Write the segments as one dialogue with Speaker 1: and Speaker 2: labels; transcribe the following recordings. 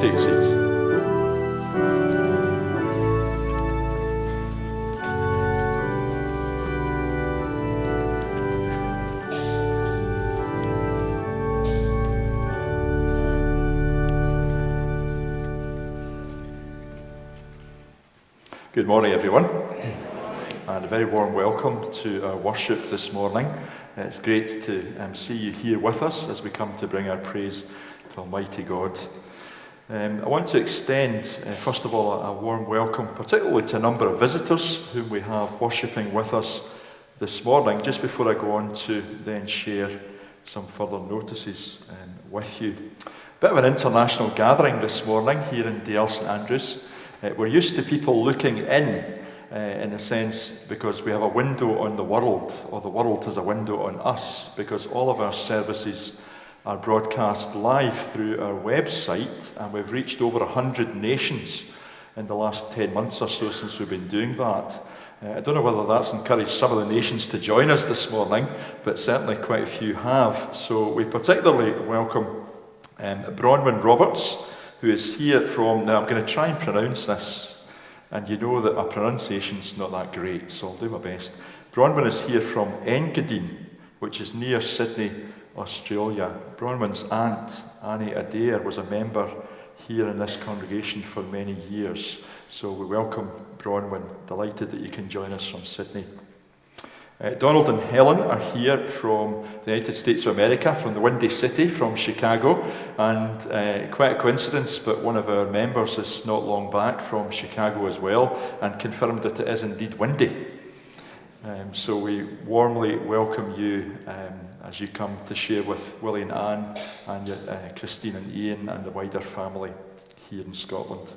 Speaker 1: take seats. Good morning, everyone, and a very warm welcome to our worship this morning. It's great to see you here with us as we come to bring our praise to Almighty God. I want to extend, first of all, a warm welcome, particularly to a number of visitors whom we have worshipping with us this morning, just before I go on to then share some further notices with you. Bit of an international gathering this morning here in Dale St Andrews. We're used to people looking in a sense, because we have a window on the world, or the world has a window on us, because all of our services are broadcast live through our website, and we've reached over 100 nations in the last 10 months or so since we've been doing that. I don't know whether that's encouraged some of the nations to join us this morning, but certainly quite a few have. So we particularly welcome Bronwyn Roberts, who is here from, now I'm going to try and pronounce this, and you know that my pronunciation's not that great, so I'll do my best. Bronwyn is here from Engadine, which is near Sydney, Australia. Bronwyn's aunt, Annie Adair, was a member here in this congregation for many years. So we welcome Bronwyn, delighted that you can join us from Sydney. Donald and Helen are here from the United States of America, from the Windy City, from Chicago, and quite a coincidence, but one of our members is not long back from Chicago as well, and confirmed that it is indeed windy. So we warmly welcome you as you come to share with Willie and Anne, and Christine and Ian, and the wider family here in Scotland.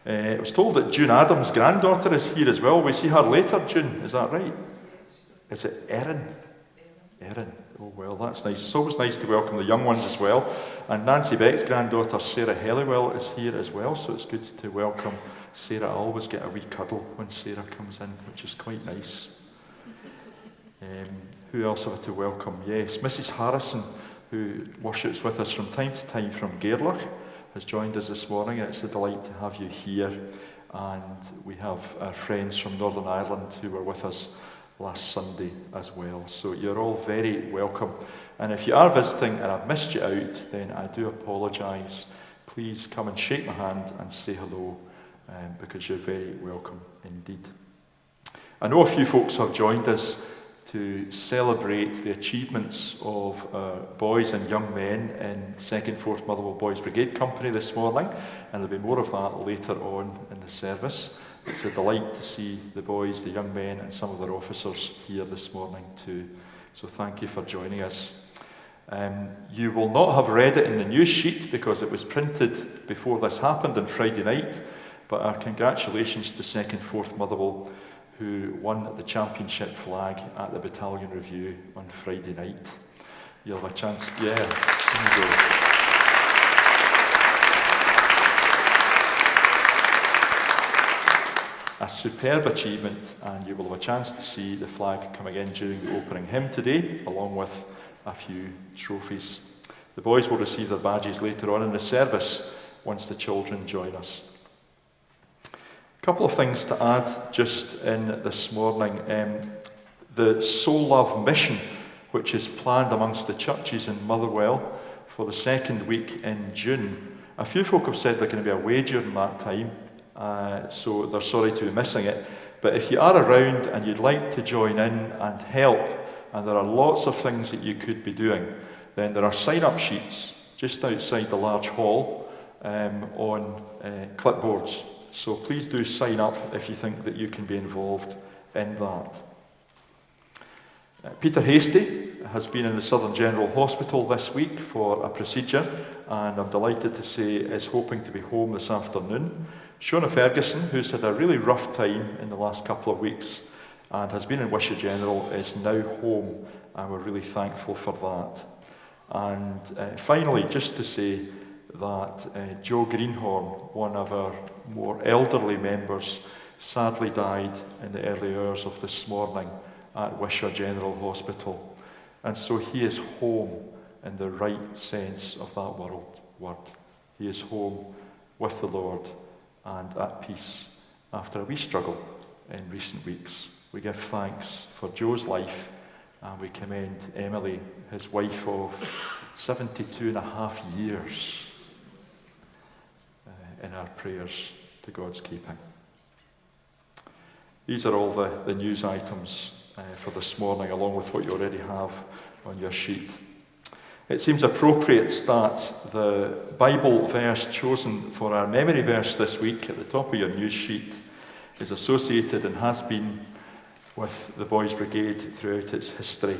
Speaker 1: I was told that June Adams' granddaughter is here as well. We see her later, June, is that right? Is it Erin? Erin. Oh, well, that's nice. It's always nice to welcome the young ones as well. And Nancy Beck's granddaughter, Sarah Helliwell, is here as well, so it's good to welcome Sarah. I always get a wee cuddle when Sarah comes in, which is quite nice. Who else have I to welcome? Yes, Mrs. Harrison, who worships with us from time to time from Gairloch, has joined us this morning, and it's a delight to have you here. And we have our friends from Northern Ireland who were with us last Sunday as well. So you're all very welcome. And if you are visiting and I've missed you out, then I do apologise. Please come and shake my hand and say hello, because you're very welcome indeed. I know a few folks have joined us to celebrate the achievements of boys and young men in 2nd 4th Motherwell Boys Brigade Company this morning, and there'll be more of that later on in the service. It's a delight to see the boys, the young men, and some of their officers here this morning too. So thank you for joining us. You will not have read it in the news sheet because it was printed before this happened on Friday night, but our congratulations to 2nd 4th Motherwell, who won the championship flag at the battalion review on Friday night. You'll have a chance, yeah, there you go. A superb achievement, and you will have a chance to see the flag come again during the opening hymn today, along with a few trophies. The boys will receive their badges later on in the service once the children join us. A couple of things to add just in this morning. The Soul Love Mission, which is planned amongst the churches in Motherwell for the second week in June. A few folk have said they're going to be away during that time. So they're sorry to be missing it. But if you are around and you'd like to join in and help, and there are lots of things that you could be doing, then there are sign-up sheets just outside the large hall on clipboards. So please do sign up if you think that you can be involved in that. Peter Hastie has been in the Southern General Hospital this week for a procedure, and I'm delighted to say is hoping to be home this afternoon. Shona Ferguson, who's had a really rough time in the last couple of weeks and has been in Wishaw General, is now home, and we're really thankful for that. And finally, just to say that Joe Greenhorn, one of our more elderly members, sadly died in the early hours of this morning at Wishaw General Hospital. And so he is home in the right sense of that word. he is home with the Lord and at peace after a wee struggle in recent weeks. We give thanks for Joe's life, and we commend Emily, his wife of 72 and a half years, in our prayers to God's keeping. These are all the news items for this morning, along with what you already have on your sheet. It seems appropriate that the Bible verse chosen for our memory verse this week at the top of your news sheet is associated and has been with the Boys' Brigade throughout its history.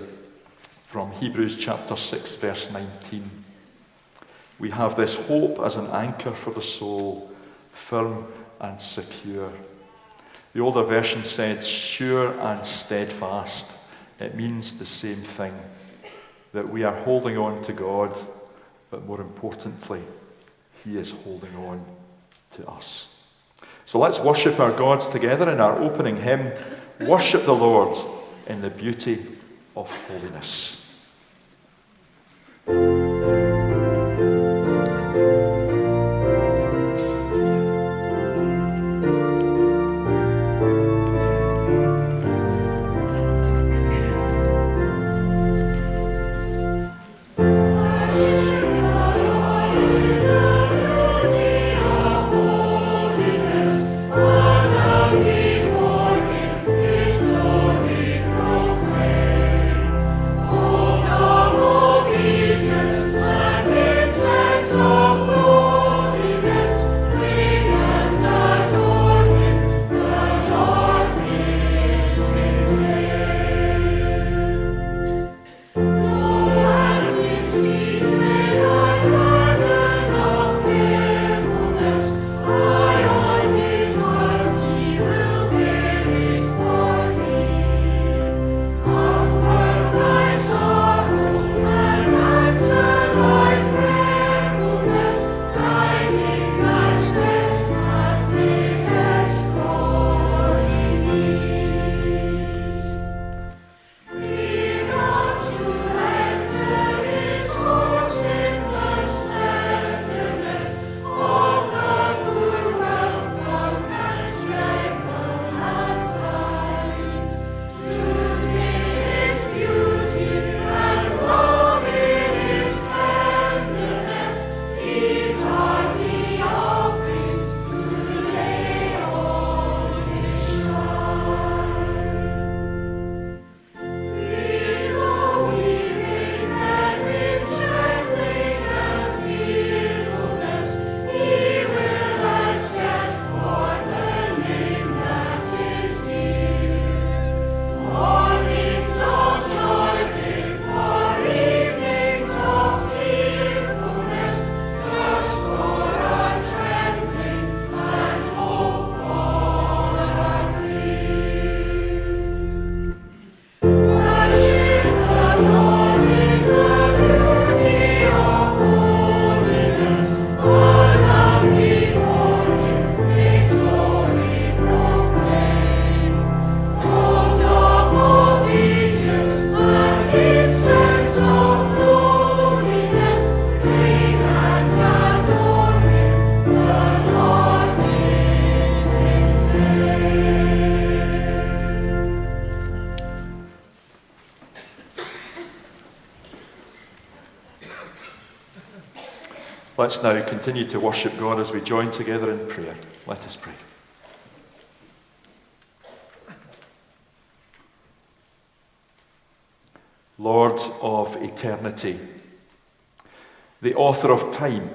Speaker 1: From Hebrews chapter 6, verse 19. We have this hope as an anchor for the soul, firm and secure. The older version said, sure and steadfast. It means the same thing, that we are holding on to God, but more importantly, he is holding on to us. So let's worship our gods together in our opening hymn, Worship the Lord in the Beauty of Holiness. Let's now continue to worship God as we join together in prayer. Let us pray. Lord of eternity, the author of time,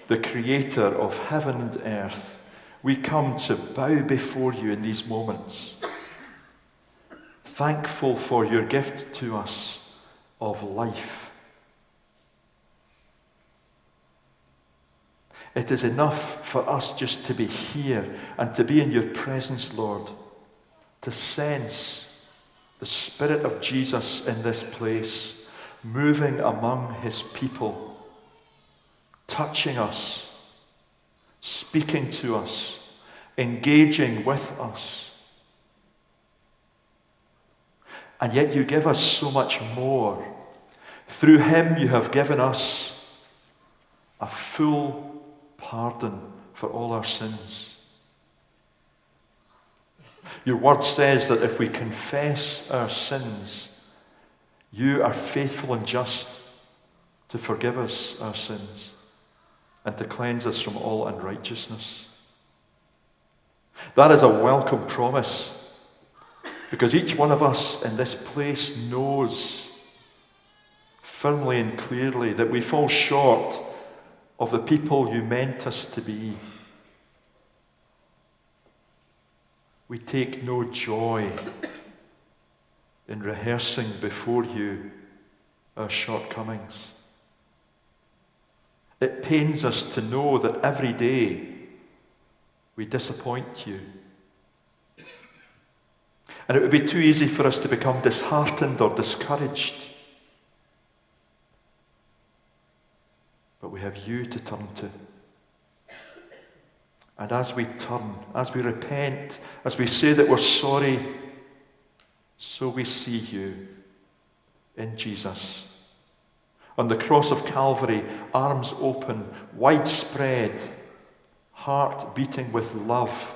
Speaker 1: the creator of heaven and earth, we come to bow before you in these moments, thankful for your gift to us of life. It is enough for us just to be here and to be in your presence, Lord, to sense the Spirit of Jesus in this place, moving among his people, touching us, speaking to us, engaging with us. And yet you give us so much more. Through him you have given us a full pardon for all our sins. Your word says that if we confess our sins, you are faithful and just to forgive us our sins and to cleanse us from all unrighteousness. That is a welcome promise, because each one of us in this place knows firmly and clearly that we fall short of the people you meant us to be. We take no joy in rehearsing before you our shortcomings. It pains us to know that every day we disappoint you. And it would be too easy for us to become disheartened or discouraged. But we have you to turn to. And as we turn, as we repent, as we say that we're sorry, so we see you in Jesus. On the cross of Calvary, arms open, widespread, heart beating with love.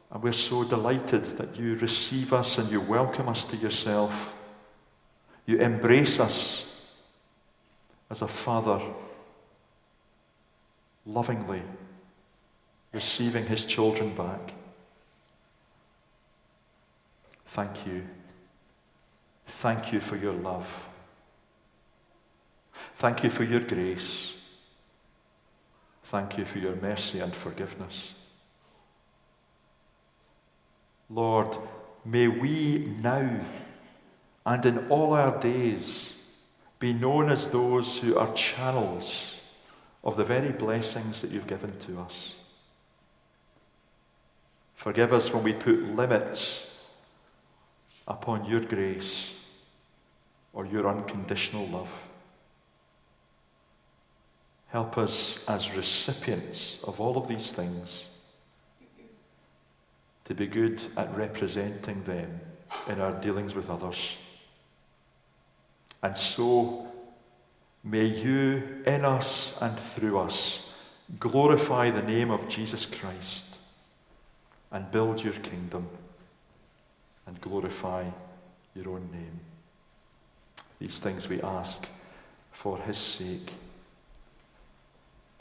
Speaker 1: And we're so delighted that you receive us and you welcome us to yourself. You embrace us as a father, lovingly receiving his children back. Thank you. Thank you for your love. Thank you for your grace. Thank you for your mercy and forgiveness. Lord, may we now and in all our days be known as those who are channels of the very blessings that you've given to us. Forgive us when we put limits upon your grace or your unconditional love. Help us as recipients of all of these things to be good at representing them in our dealings with others. And so, may you, in us and through us, glorify the name of Jesus Christ and build your kingdom and glorify your own name. These things we ask for his sake.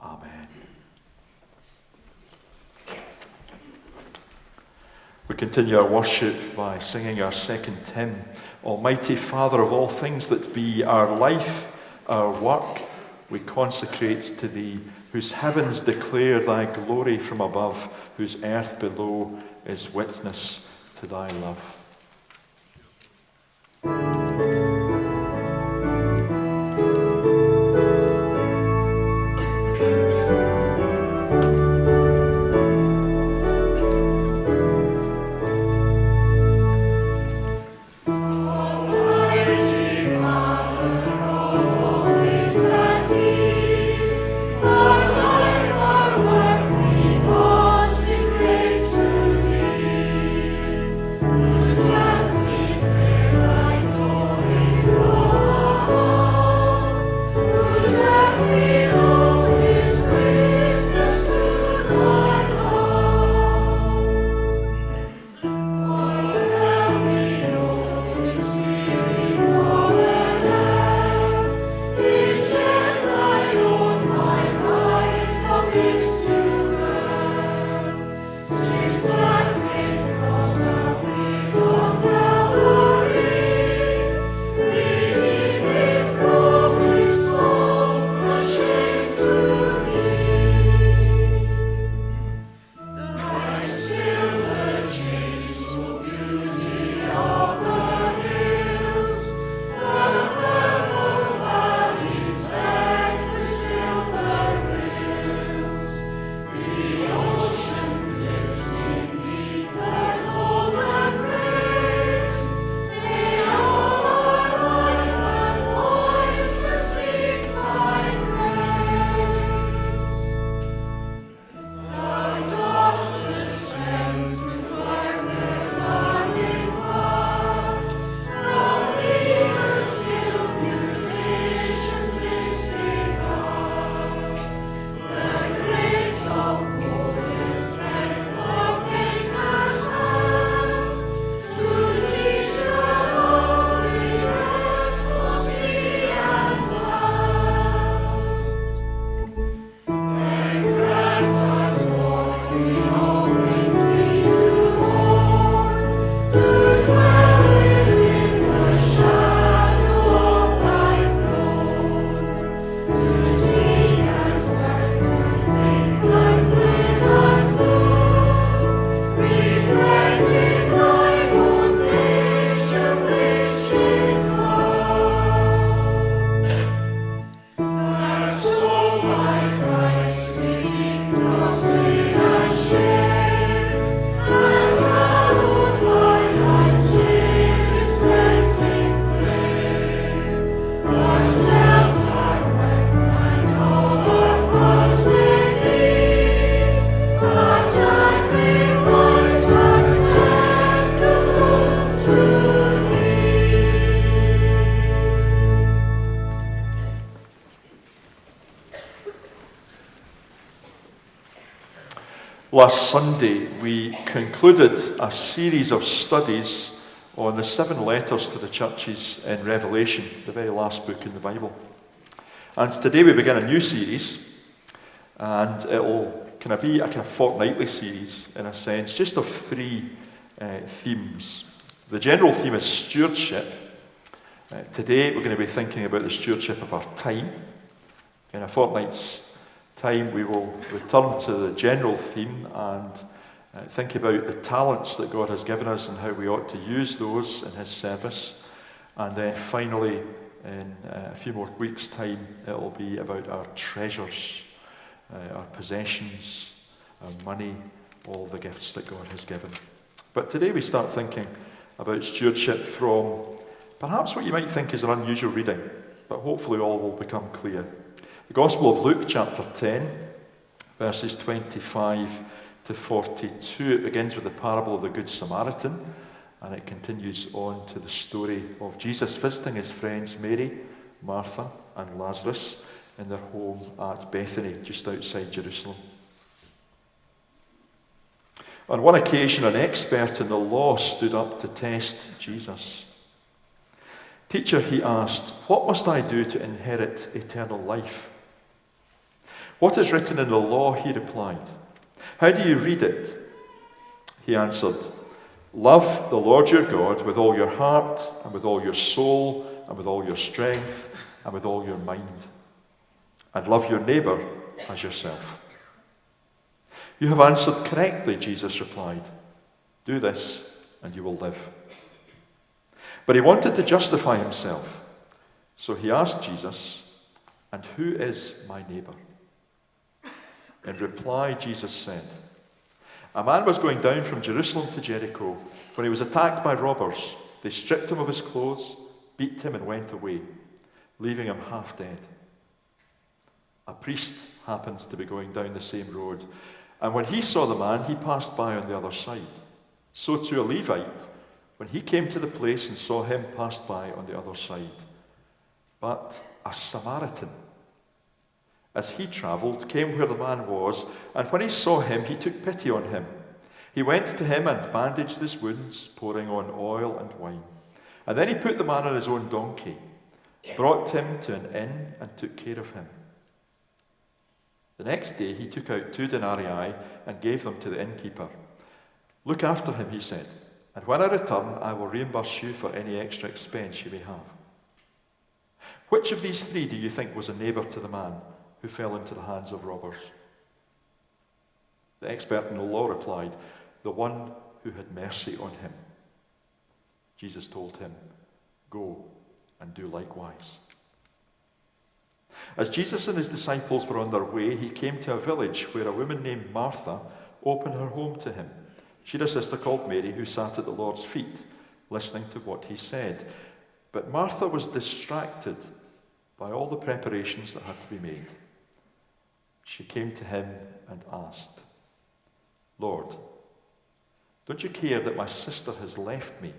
Speaker 1: Amen. We continue our worship by singing our second hymn, Almighty Father of all things that be, our life, our work, we consecrate to thee, whose heavens declare thy glory from above, whose earth below is witness to thy love.
Speaker 2: Consecrate to thee.
Speaker 1: Last Sunday, we concluded a series of studies on the 7 letters to the churches in Revelation, the very last book in the Bible. And today we begin a new series, and it'll kind of be a kind of fortnightly series, in a sense, just of 3 themes. The general theme is stewardship. Today we're going to be thinking about the stewardship of our time. In a fortnight's time, we will return to the general theme and think about the talents that God has given us and how we ought to use those in His service. And then finally, in a few more weeks' time, it will be about our treasures, our possessions, our money, all the gifts that God has given. But today we start thinking about stewardship from perhaps what you might think is an unusual reading, but hopefully all will become clear. The Gospel of Luke, chapter 10, verses 25 to 42. It begins with the parable of the Good Samaritan, and it continues on to the story of Jesus visiting his friends Mary, Martha, and Lazarus in their home at Bethany, just outside Jerusalem. On one occasion, an expert in the law stood up to test Jesus. "Teacher," he asked, "what must I do to inherit eternal life?" "What is written in the law?" he replied. "How do you read it?" He answered, "Love the Lord your God with all your heart, and with all your soul, and with all your strength, and with all your mind. And love your neighbour as yourself." "You have answered correctly," Jesus replied. "Do this, and you will live." But he wanted to justify himself. So he asked Jesus, "And who is my neighbour?" In reply, Jesus said, "A man was going down from Jerusalem to Jericho when he was attacked by robbers. They stripped him of his clothes, beat him, and went away, leaving him half dead. A priest happened to be going down the same road, and when he saw the man, he passed by on the other side. So too a Levite, when he came to the place and saw him, passed by on the other side. But a Samaritan, as he travelled, came where the man was, and when he saw him, he took pity on him. He went to him and bandaged his wounds, pouring on oil and wine. And then he put the man on his own donkey, brought him to an inn, and took care of him. The next day he took out 2 denarii and gave them to the innkeeper. 'Look after him,' he said, 'and when I return, I will reimburse you for any extra expense you may have.' Which of these 3 do you think was a neighbour to the man who fell into the hands of robbers?" The expert in the law replied, "The one who had mercy on him." Jesus told him, "Go and do likewise." As Jesus and his disciples were on their way, he came to a village where a woman named Martha opened her home to him. She had a sister called Mary who sat at the Lord's feet, listening to what he said. But Martha was distracted by all the preparations that had to be made. She came to him and asked, "Lord, don't you care that my sister has left me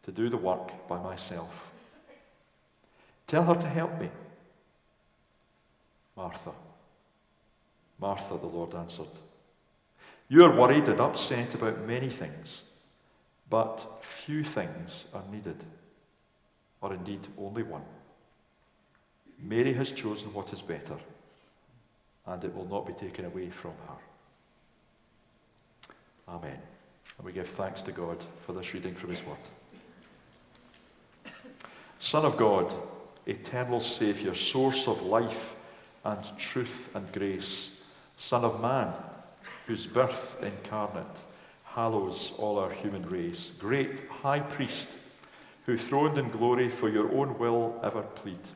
Speaker 1: to do the work by myself? Tell her to help me." "Martha, Martha," the Lord answered, "you are worried and upset about many things, but few things are needed, or indeed only one. Mary has chosen what is better, and it will not be taken away from her." Amen. And we give thanks to God for this reading from his word. Son of God, eternal Saviour, source of life and truth and grace, Son of man, whose birth incarnate hallows all our human race, great High Priest, who throned in glory for your own will ever plead,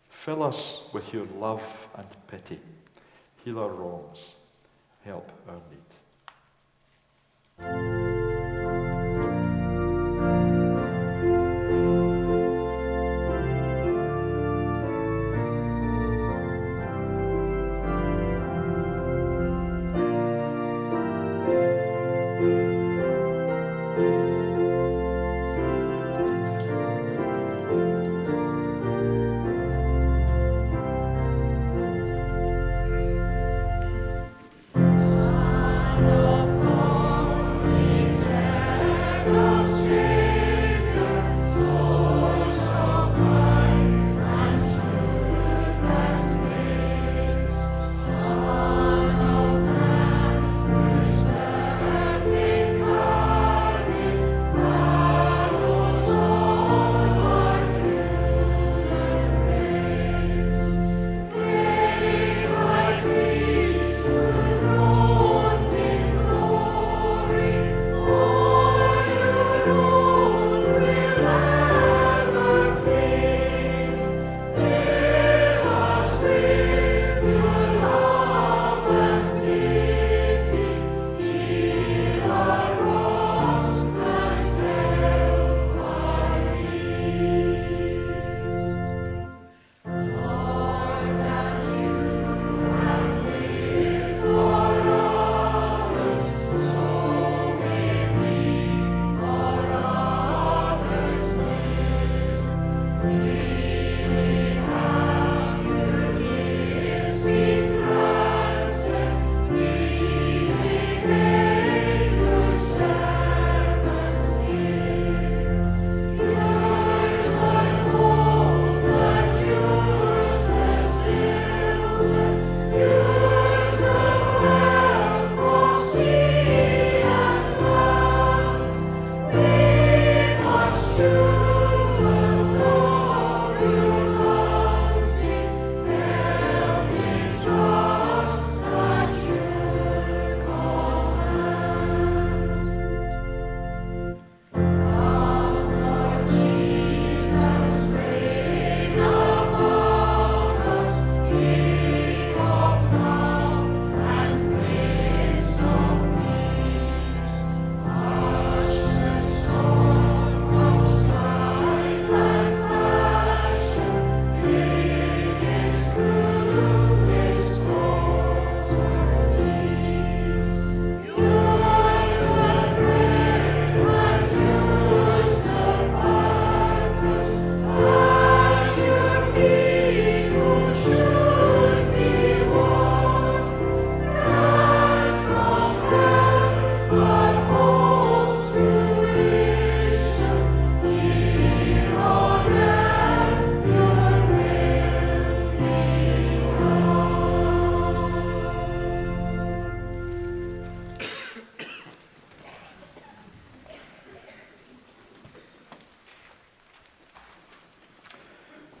Speaker 1: fill us with your love and pity. Heal our wrongs, help our need.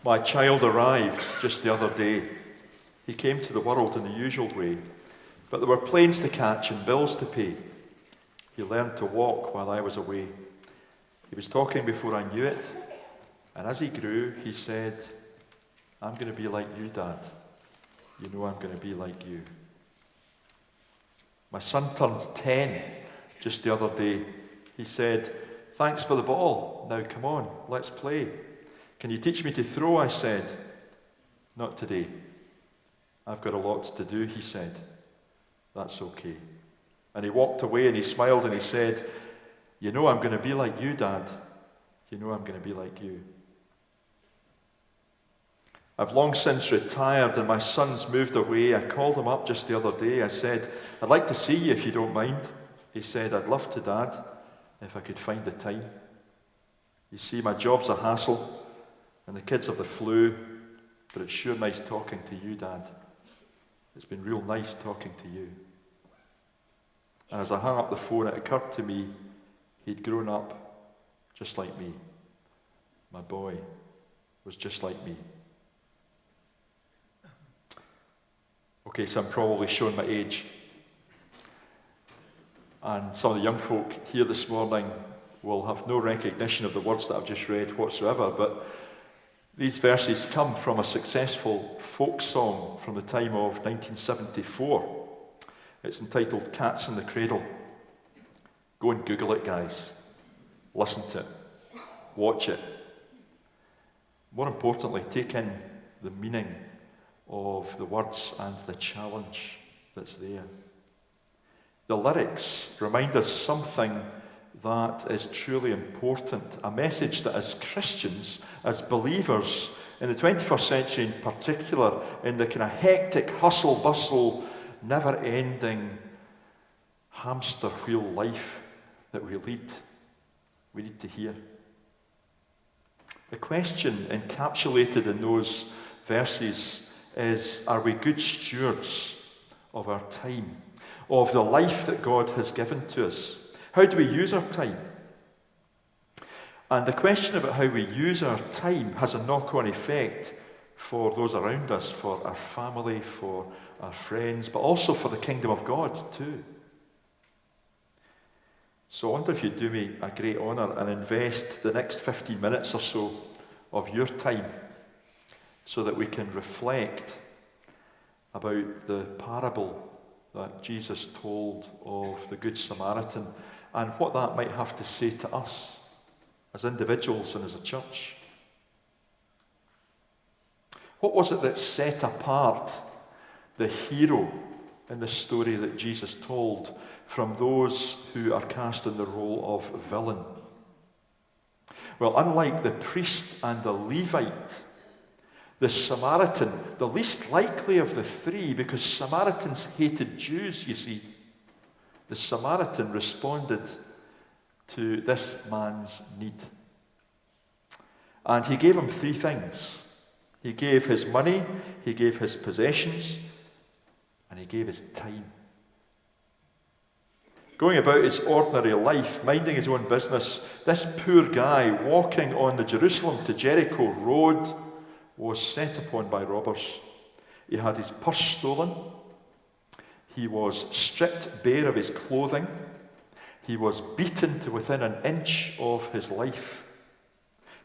Speaker 1: My child arrived just the other day. He came to the world in the usual way, but there were planes to catch and bills to pay. He learned to walk while I was away. He was talking before I knew it, and as he grew, he said, I'm going to be like you, Dad. You know I'm going to be like you. My son turned 10 just the other day. He said, thanks for the ball. Now come on, let's play. Can you teach me to throw? I said. Not today. I've got a lot to do, he said. That's okay. And he walked away and he smiled and he said, you know I'm going to be like you, Dad. You know I'm going to be like you. I've long since retired and my son's moved away. I called him up just the other day. I said, I'd like to see you if you don't mind. He said, I'd love to, Dad, if I could find the time. You see, my job's a hassle and the kids have the flu, but it's sure nice talking to you, Dad. It's been real nice talking to you. And as I hung up the phone, it occurred to me he'd grown up just like me. My boy was just like me. Okay, so I'm probably showing my age. And some of the young folk here this morning will have no recognition of the words that I've just read whatsoever, but these verses come from a successful folk song from the time of 1974. It's entitled Cats in the Cradle. Go and Google it, guys. Listen to it. Watch it. More importantly, take in the meaning of the words and the challenge that's there. The lyrics remind us something that is truly important, a message that as Christians, as believers, in the 21st century in particular, in the kind of hectic hustle, bustle, never-ending hamster wheel life that we lead, we need to hear. The question encapsulated in those verses is, are we good stewards of our time, of the life that God has given to us? How do we use our time? And the question about how we use our time has a knock-on effect for those around us, for our family, for our friends, but also for the kingdom of God too. So I wonder if you'd do me a great honour and invest the next 15 minutes or so of your time so that we can reflect about the parable that Jesus told of the Good Samaritan and what that might have to say to us as individuals and as a church. What was it that set apart the hero in the story that Jesus told from those who are cast in the role of villain? Well, unlike the priest and the Levite, the Samaritan, the least likely of the three, because Samaritans hated Jews, you see, the Samaritan responded to this man's need. And he gave him three things. He gave his money, he gave his possessions, and he gave his time. Going about his ordinary life, minding his own business, this poor guy walking on the Jerusalem to Jericho road was set upon by robbers. He had his purse stolen. He was stripped bare of his clothing. He was beaten to within an inch of his life.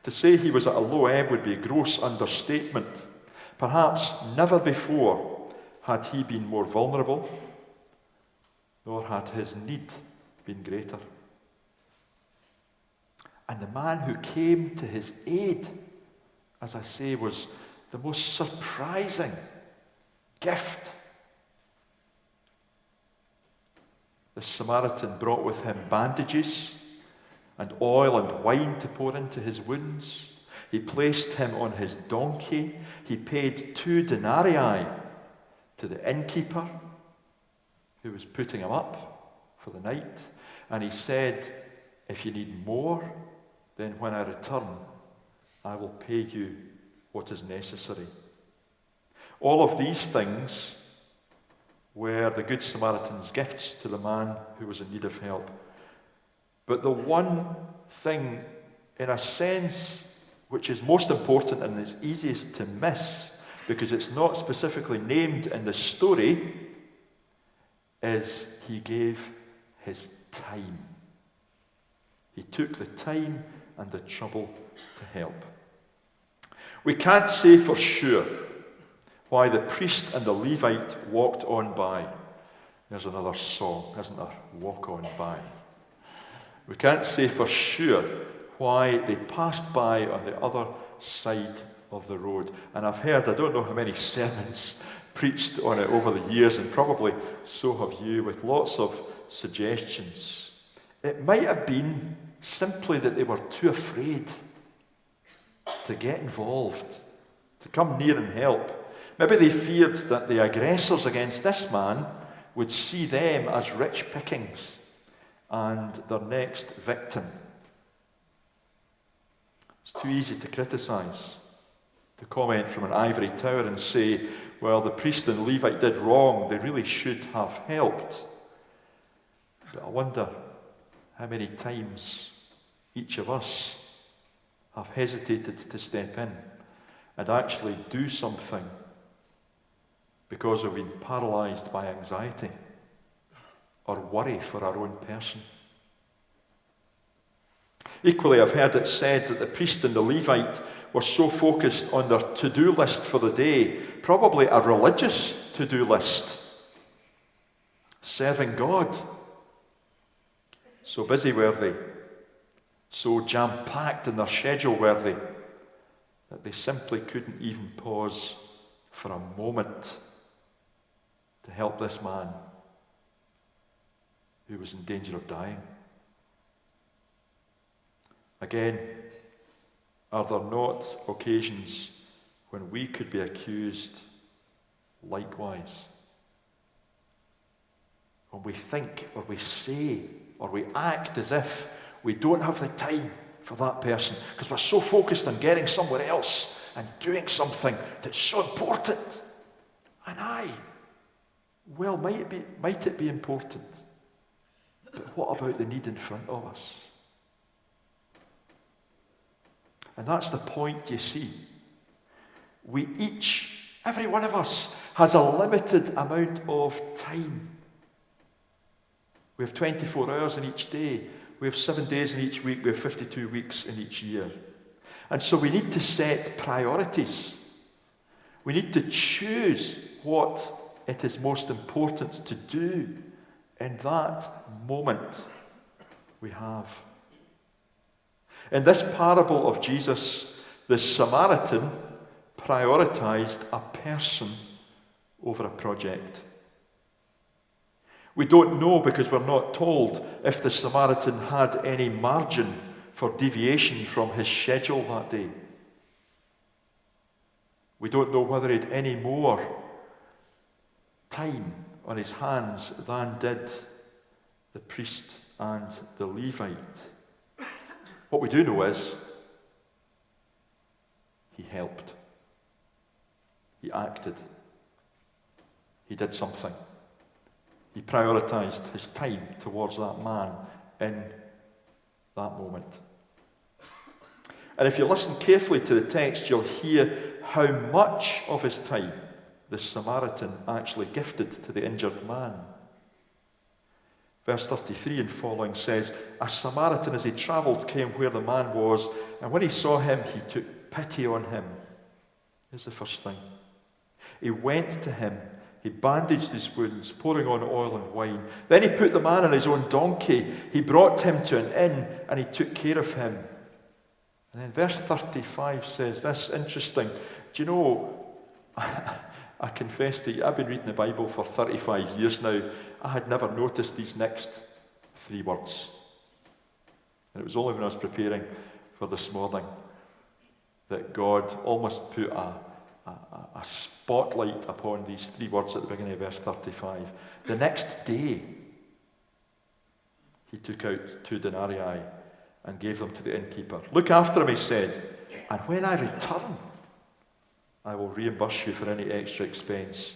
Speaker 1: To say he was at a low ebb would be a gross understatement. Perhaps never before had he been more vulnerable, nor had his need been greater. And the man who came to his aid, as I say, was the most surprising gift. The Samaritan brought with him bandages and oil and wine to pour into his wounds. He placed him on his donkey. He paid 2 denarii to the innkeeper who was putting him up for the night. And he said, if you need more, then when I return, I will pay you what is necessary. All of these things were the Good Samaritan's gifts to the man who was in need of help. But the one thing, in a sense, which is most important and is easiest to miss because it's not specifically named in the story, is he gave his time. He took the time and the trouble to help. We can't say for sure why the priest and the Levite walked on by. There's another song, isn't there? Walk on by. We can't say for sure why they passed by on the other side of the road. And I've heard, I don't know how many sermons preached on it over the years, and probably so have you, with lots of suggestions. It might have been simply that they were too afraid to get involved, to come near and help. Maybe they feared that the aggressors against this man would see them as rich pickings and their next victim. It's too easy to criticise, to comment from an ivory tower and say, well, the priest and Levite did wrong, they really should have helped. But I wonder how many times each of us have hesitated to step in and actually do something because we've been paralysed by anxiety or worry for our own person. Equally, I've heard it said that the priest and the Levite were so focused on their to-do list for the day, probably a religious to-do list, serving God. So busy were they, so jam-packed in their schedule were they, that they simply couldn't even pause for a moment to help this man who was in danger of dying. Again, are there not occasions when we could be accused likewise? When we think or we say or we act as if we don't have the time for that person because we're so focused on getting somewhere else and doing something that's so important. And well, might it be important? But what about the need in front of us? And that's the point, you see. We each, every one of us, has a limited amount of time. We have 24 hours in each day. We have 7 days in each week. We have 52 weeks in each year. And so we need to set priorities. We need to choose what it is most important to do in that moment we have. In this parable of Jesus, the Samaritan prioritized a person over a project. We don't know, because we're not told, if the Samaritan had any margin for deviation from his schedule that day. We don't know whether he had any more time on his hands than did the priest and the Levite. What we do know is he helped. He acted. He did something. He prioritized his time towards that man in that moment. And if you listen carefully to the text, you'll hear how much of his time the Samaritan actually gifted to the injured man. Verse 33 and following says, a Samaritan as he travelled came where the man was, and when he saw him, he took pity on him. Here's the first thing. He went to him, he bandaged his wounds, pouring on oil and wine. Then he put the man on his own donkey. He brought him to an inn, and he took care of him. And then verse 35 says this, interesting. Do you know, I confess to you, I've been reading the Bible for 35 years now. I had never noticed these next 3 words. And it was only when I was preparing for this morning that God almost put a spotlight upon these 3 words at the beginning of verse 35. The next day, he took out 2 denarii and gave them to the innkeeper. Look after him, he said, and when I return, I will reimburse you for any extra expense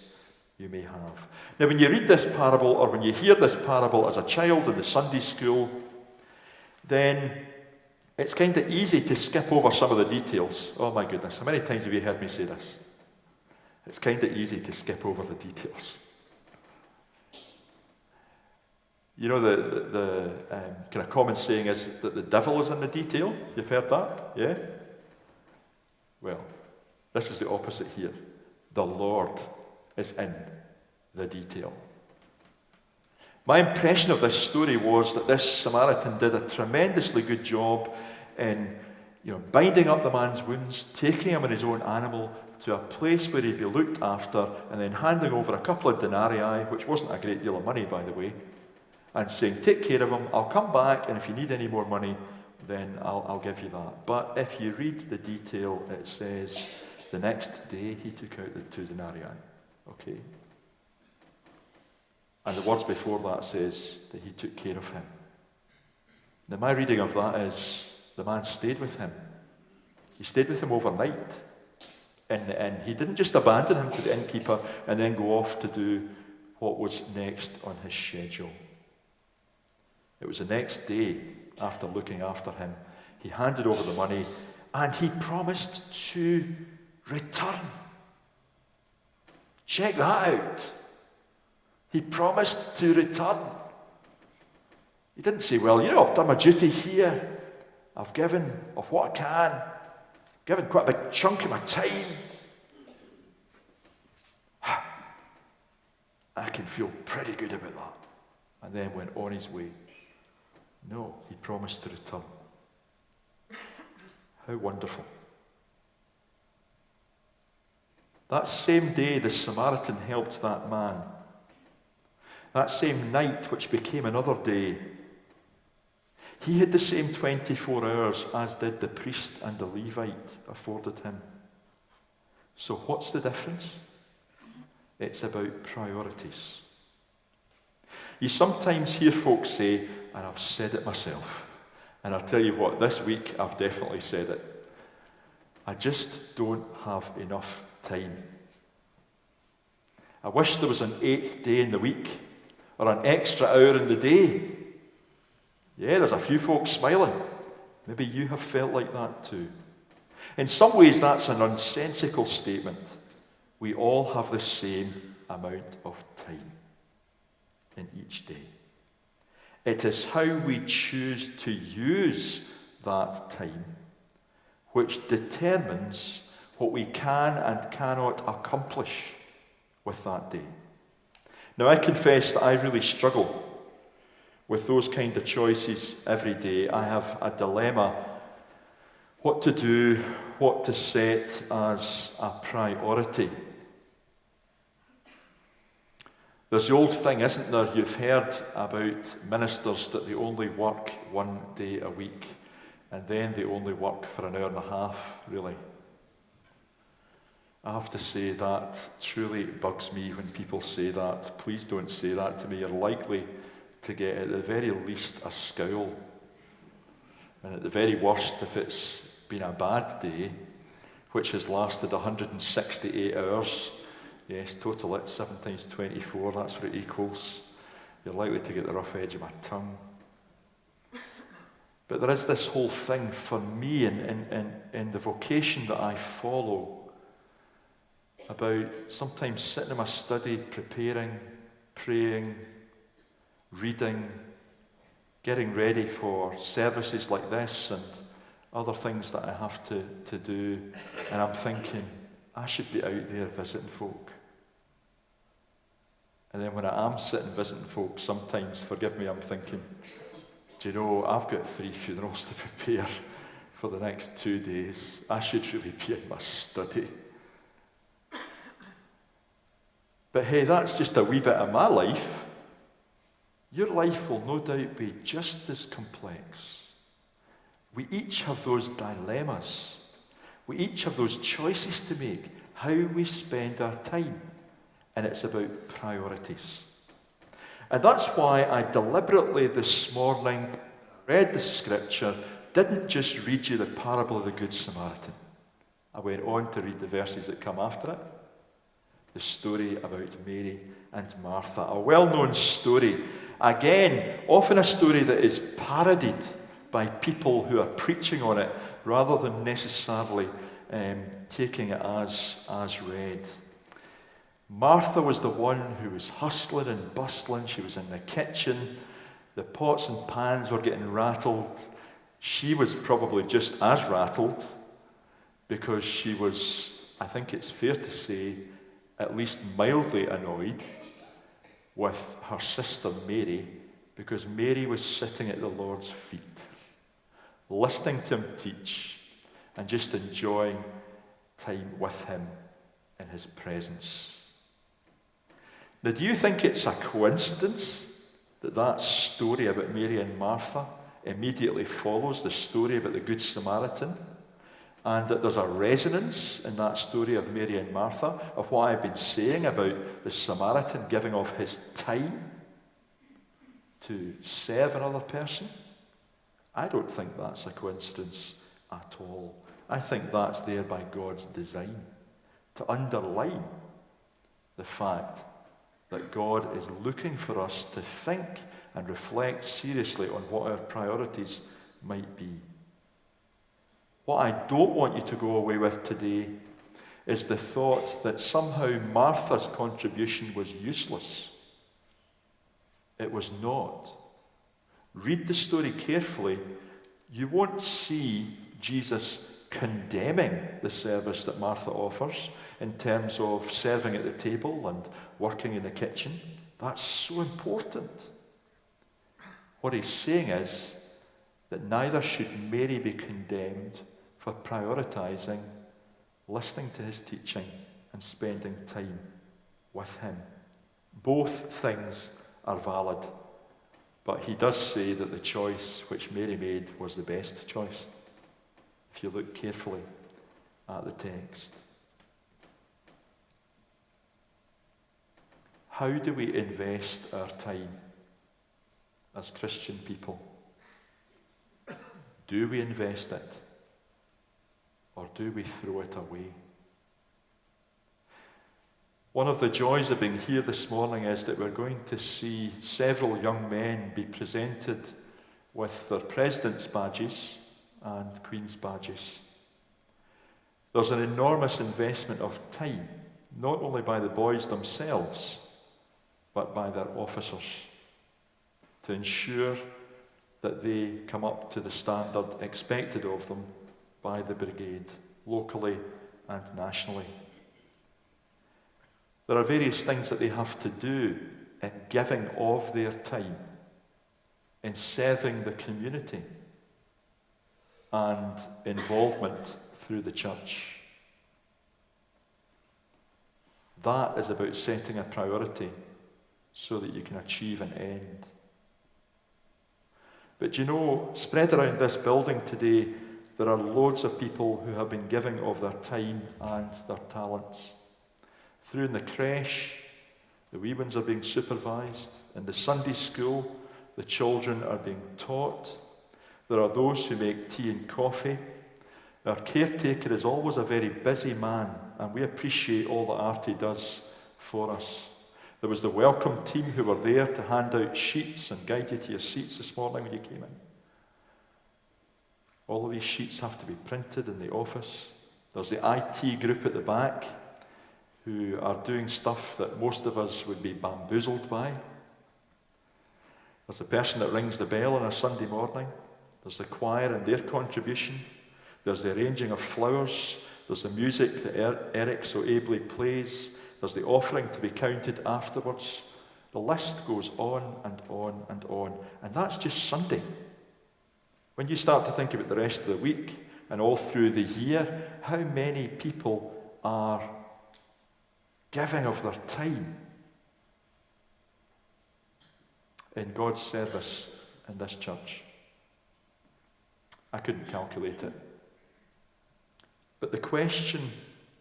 Speaker 1: you may have. Now, when you read this parable, or when you hear this parable as a child in the Sunday school, then It's kind of easy to skip over some of the details. Oh my goodness, how many times have you heard me say this? It's kind of easy to skip over the details. You know, the kind of common saying is that the devil is in the detail. You've heard that? Yeah? Well, this is the opposite here. The Lord is in the detail. My impression of this story was that this Samaritan did a tremendously good job in, binding up the man's wounds, taking him on his own animal to a place where he'd be looked after, and then handing over a couple of denarii, which wasn't a great deal of money, by the way, and saying, take care of him, I'll come back, and if you need any more money, then I'll give you that. But if you read the detail, it says, the next day he took out the 2 denarii. Okay? And the words before that says that he took care of him. Now my reading of that is, the man stayed with him. He stayed with him overnight in the inn. He didn't just abandon him to the innkeeper and then go off to do what was next on his schedule. It was the next day, after looking after him, he handed over the money and he promised to return. Check that out. He promised to return. He didn't say, well, I've done my duty here. I've given of what I can. Given quite a big chunk of my time. I can feel pretty good about that. And then went on his way. No, he promised to return. How wonderful. That same day, the Samaritan helped that man. That same night, which became another day, he had the same 24 hours as did the priest and the Levite afforded him. So what's the difference? It's about priorities. You sometimes hear folks say, and I've said it myself, and I'll tell you what, this week I've definitely said it. I just don't have enough time. I wish there was an 8th day in the week, or an extra hour in the day. Yeah, there's a few folks smiling. Maybe you have felt like that too. In some ways, that's a nonsensical statement. We all have the same amount of time in each day. It is how we choose to use that time which determines what we can and cannot accomplish with that day. Now, I confess that I really struggle with those kind of choices every day. I have a dilemma. What to do, what to set as a priority. There's the old thing, isn't there? You've heard about ministers that they only work 1 day a week, and then they only work for an hour and a half, really. I have to say that truly bugs me when people say that. Please don't say that to me. You're likely to get, at the very least, a scowl. And at the very worst, if it's been a bad day, which has lasted 168 hours, yes, total it, 7 times 24, that's what it equals. You're likely to get the rough edge of my tongue. But there is this whole thing for me in the vocation that I follow about sometimes sitting in my study, preparing, praying, reading, getting ready for services like this and other things that I have to do. And I'm thinking, I should be out there visiting folk. And then when I am sitting visiting folk, sometimes, forgive me, I'm thinking, do you know, I've got 3 funerals to prepare for the next 2 days. I should really be in my study. But hey, that's just a wee bit of my life. Your life will no doubt be just as complex. We each have those dilemmas. We each have those choices to make, how we spend our time. And it's about priorities. And that's why I deliberately this morning read the scripture, didn't just read you the parable of the Good Samaritan. I went on to read the verses that come after it. The story about Mary and Martha, a well-known story. Again, often a story that is parodied by people who are preaching on it rather than necessarily taking it as read. Martha was the one who was hustling and bustling. She was in the kitchen. The pots and pans were getting rattled. She was probably just as rattled because she was, I think it's fair to say, at least mildly annoyed with her sister Mary, because Mary was sitting at the Lord's feet, listening to him teach and just enjoying time with him in his presence. Now, do you think it's a coincidence that that story about Mary and Martha immediately follows the story about the Good Samaritan, and that there's a resonance in that story of Mary and Martha of what I've been saying about the Samaritan giving of his time to serve another person? I don't think that's a coincidence at all. I think that's there by God's design, to underline the fact that God is looking for us to think and reflect seriously on what our priorities might be. What I don't want you to go away with today is the thought that somehow Martha's contribution was useless. It was not. Read the story carefully. You won't see Jesus condemning the service that Martha offers in terms of serving at the table and working in the kitchen. That's so important. What he's saying is that neither should Mary be condemned for prioritizing listening to his teaching and spending time with him. Both things are valid, but he does say that the choice which Mary made was the best choice, if you look carefully at the text. How do we invest our time as Christian people? Do we invest it, or do we throw it away? One of the joys of being here this morning is that we're going to see several young men be presented with their president's badges and Queen's badges. There's an enormous investment of time, not only by the boys themselves, but by their officers, to ensure that they come up to the standard expected of them by the brigade, locally and nationally. There are various things that they have to do in giving of their time, in serving the community, and involvement through the church. That is about setting a priority so that you can achieve an end. But you know, spread around this building today, there are loads of people who have been giving of their time and their talents. Through in the creche, the wee ones are being supervised. In the Sunday school, the children are being taught. There are those who make tea and coffee. Our caretaker is always a very busy man, and we appreciate all that Artie does for us. There was the welcome team who were there to hand out sheets and guide you to your seats this morning when you came in. All of these sheets have to be printed in the office. There's the IT group at the back who are doing stuff that most of us would be bamboozled by. There's the person that rings the bell on a Sunday morning. There's the choir and their contribution. There's the arranging of flowers. There's the music that Eric so ably plays. There's the offering to be counted afterwards. The list goes on and on and on. And that's just Sunday. When you start to think about the rest of the week and all through the year, how many people are giving of their time in God's service in this church? I couldn't calculate it. But the question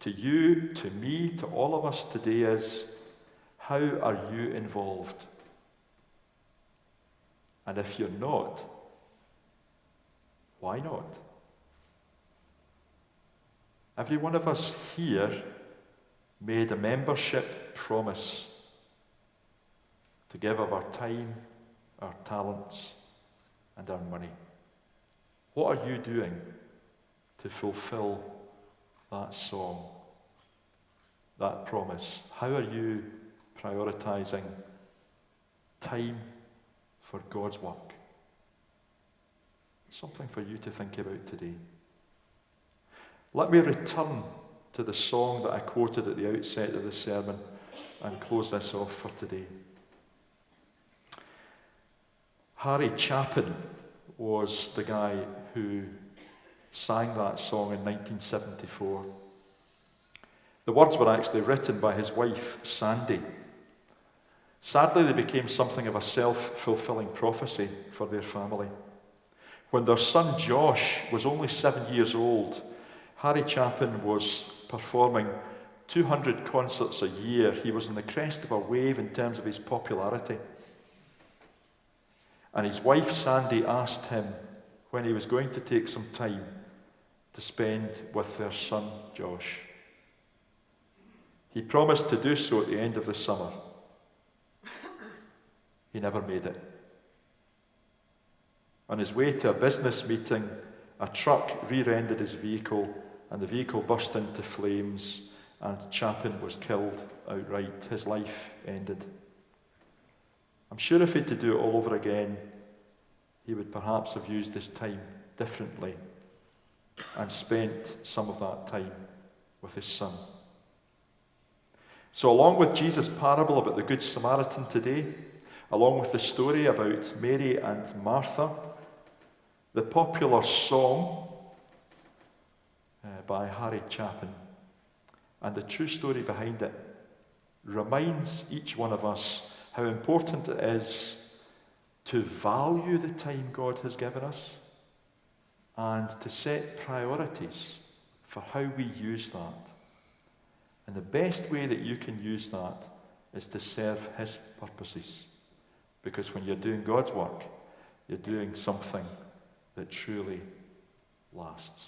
Speaker 1: to you, to me, to all of us today is, how are you involved? And if you're not, why not? Every one of us here made a membership promise to give of our time, our talents, and our money. What are you doing to fulfill that song, that promise? How are you prioritizing time for God's work? Something for you to think about today. Let me return to the song that I quoted at the outset of the sermon and close this off for today. Harry Chapin was the guy who sang that song in 1974. The words were actually written by his wife, Sandy. Sadly, they became something of a self-fulfilling prophecy for their family. When their son Josh was only 7 years old, Harry Chapin was performing 200 concerts a year. He was on the crest of a wave in terms of his popularity. And his wife Sandy asked him when he was going to take some time to spend with their son Josh. He promised to do so at the end of the summer. He never made it. On his way to a business meeting, a truck rear-ended his vehicle, and the vehicle burst into flames, and Chapin was killed outright. His life ended. I'm sure if he had to do it all over again, he would perhaps have used his time differently and spent some of that time with his son. So along with Jesus' parable about the Good Samaritan today, along with the story about Mary and Martha, the popular song by Harry Chapin and the true story behind it reminds each one of us how important it is to value the time God has given us and to set priorities for how we use that. And the best way that you can use that is to serve His purposes. Because when you're doing God's work, you're doing something that truly lasts.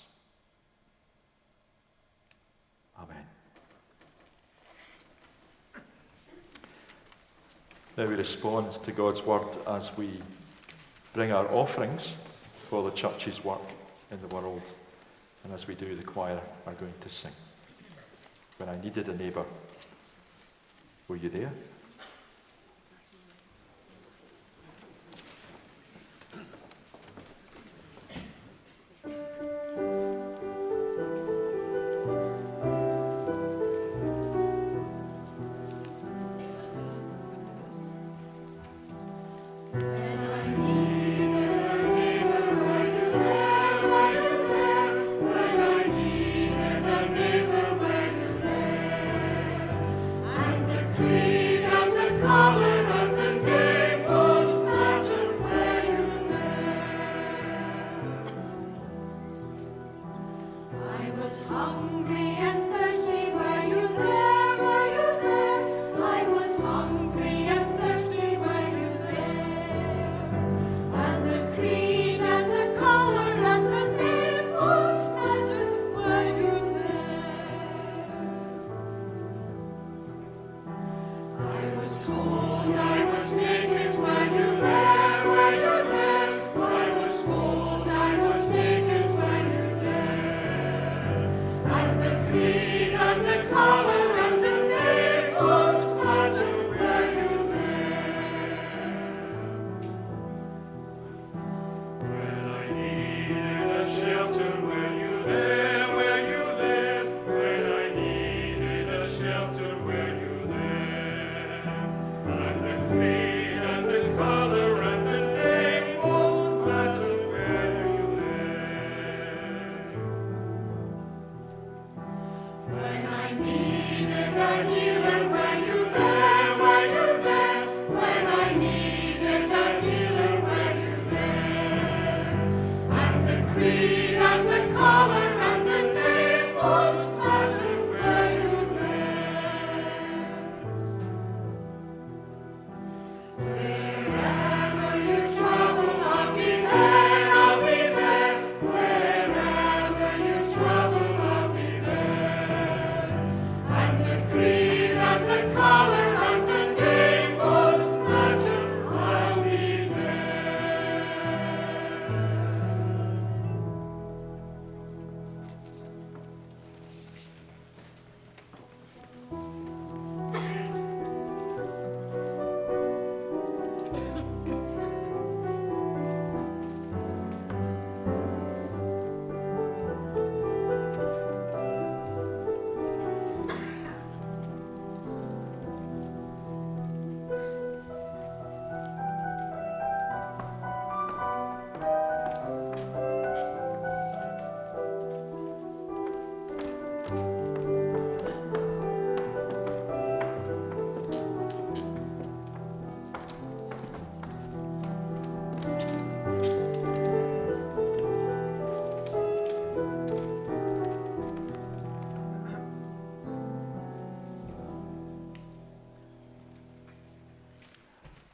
Speaker 1: Amen. Now we respond to God's word as we bring our offerings for the church's work in the world. And as we do, the choir are going to sing. When I needed a neighbour, were you there?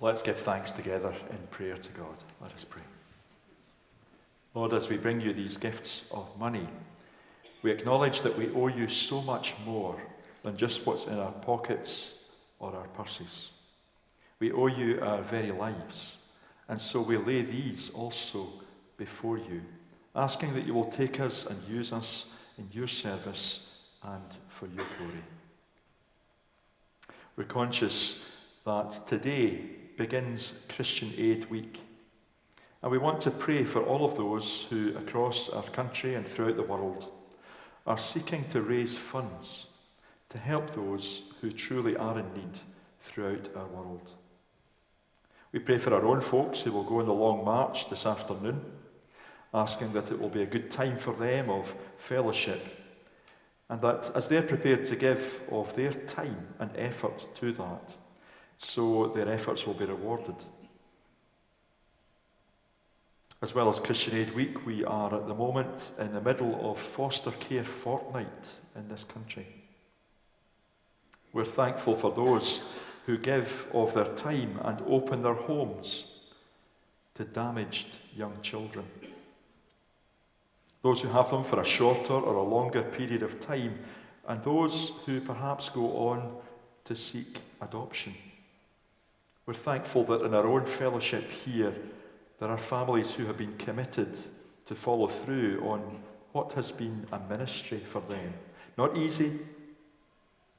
Speaker 1: Let's give thanks together in prayer to God. Let us pray. Lord, as we bring you these gifts of money, we acknowledge that we owe you so much more than just what's in our pockets or our purses. We owe you our very lives, and so we lay these also before you, asking that you will take us and use us in your service and for your glory. We're conscious that today begins Christian Aid Week, and we want to pray for all of those who, across our country and throughout the world, are seeking to raise funds to help those who truly are in need throughout our world. We pray for our own folks who will go on the long march this afternoon, asking that it will be a good time for them of fellowship, and that as they're prepared to give of their time and effort to that, so their efforts will be rewarded. As well as Christian Aid Week, we are at the moment in the middle of Foster Care Fortnight in this country. We're thankful for those who give of their time and open their homes to damaged young children. Those who have them for a shorter or a longer period of time, and those who perhaps go on to seek adoption. We're thankful that in our own fellowship here, there are families who have been committed to follow through on what has been a ministry for them. Not easy,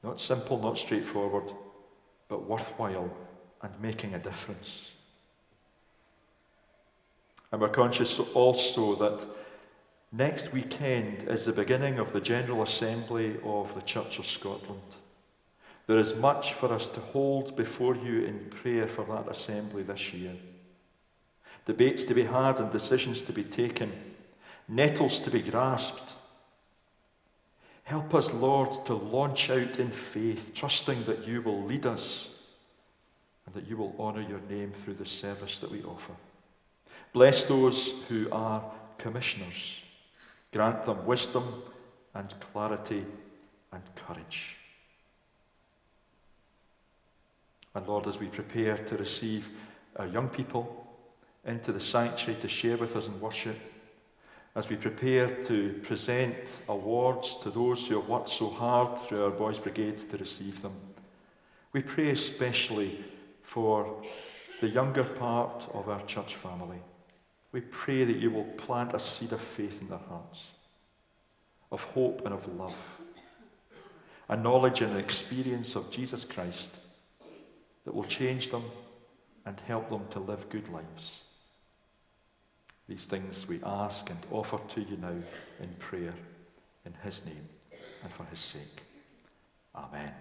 Speaker 1: not simple, not straightforward, but worthwhile and making a difference. And we're conscious also that next weekend is the beginning of the General Assembly of the Church of Scotland. There is much for us to hold before you in prayer for that assembly this year. Debates to be had and decisions to be taken, nettles to be grasped. Help us, Lord, to launch out in faith, trusting that you will lead us and that you will honour your name through the service that we offer. Bless those who are commissioners. Grant them wisdom and clarity and courage. And Lord, as we prepare to receive our young people into the sanctuary to share with us in worship, as we prepare to present awards to those who have worked so hard through our Boys' Brigades to receive them, we pray especially for the younger part of our church family. We pray that you will plant a seed of faith in their hearts, of hope and of love, a knowledge and an experience of Jesus Christ that will change them and help them to live good lives. These things we ask and offer to you now in prayer, in his name and for his sake. Amen.